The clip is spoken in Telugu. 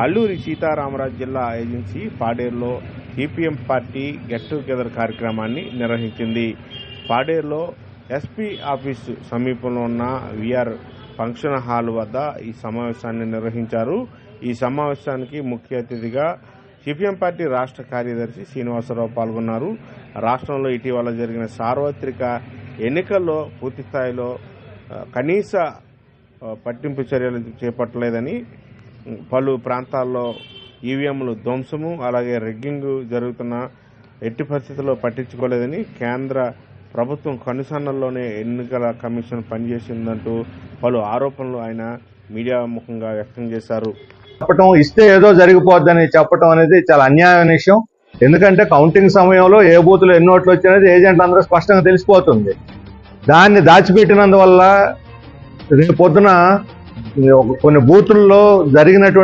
అల్లూరి సీతారామరాజు జిల్లా ఏజెన్సీ పాడేరులో సిపిఎం పార్టీ గెట్ టుగెదర్ కార్యక్రమాన్ని నిర్వహించింది. పాడేరులో ఎస్పీ ఆఫీసు సమీపంలో ఉన్న విఆర్ ఫంక్షన్ హాల్ వద్ద ఈ సమావేశాన్ని నిర్వహించారు. ఈ సమావేశానికి ముఖ్య అతిథిగా సిపిఎం పార్టీ రాష్ట్ర కార్యదర్శి శ్రీనివాసరావు పాల్గొన్నారు. రాష్ట్రంలో ఇటీవల జరిగిన సార్వత్రిక ఎన్నికల్లో పూర్తి స్థాయిలో కనీస పట్టింపు చర్యలు చేపట్టలేదని, పలు ప్రాంతాల్లో ఈవీఎంలు ధ్వంసము అలాగే రెగ్గింగ్ జరుగుతున్న ఎట్టి పరిస్థితుల్లో పట్టించుకోలేదని, కేంద్ర ప్రభుత్వం కనుసన్నల్లోనే ఎన్నికల కమిషన్ పనిచేసిందంటూ పలు ఆరోపణలు ఆయన మీడియా ముఖంగా వ్యక్తం చేశారు. చెప్పటం ఇస్తే ఏదో జరిగిపోద్దని చెప్పటం అనేది చాలా అన్యాయమైన విషయం. ఎందుకంటే కౌంటింగ్ సమయంలో ఏ బూతులు ఎన్ని ఓట్లు వచ్చినది ఏజెంట్ అందరూ స్పష్టంగా తెలిసిపోతుంది. దాన్ని దాచిపెట్టినందువల్ల రేపు పొద్దున కొన్ని బూతుల్లో జరిగినటువంటి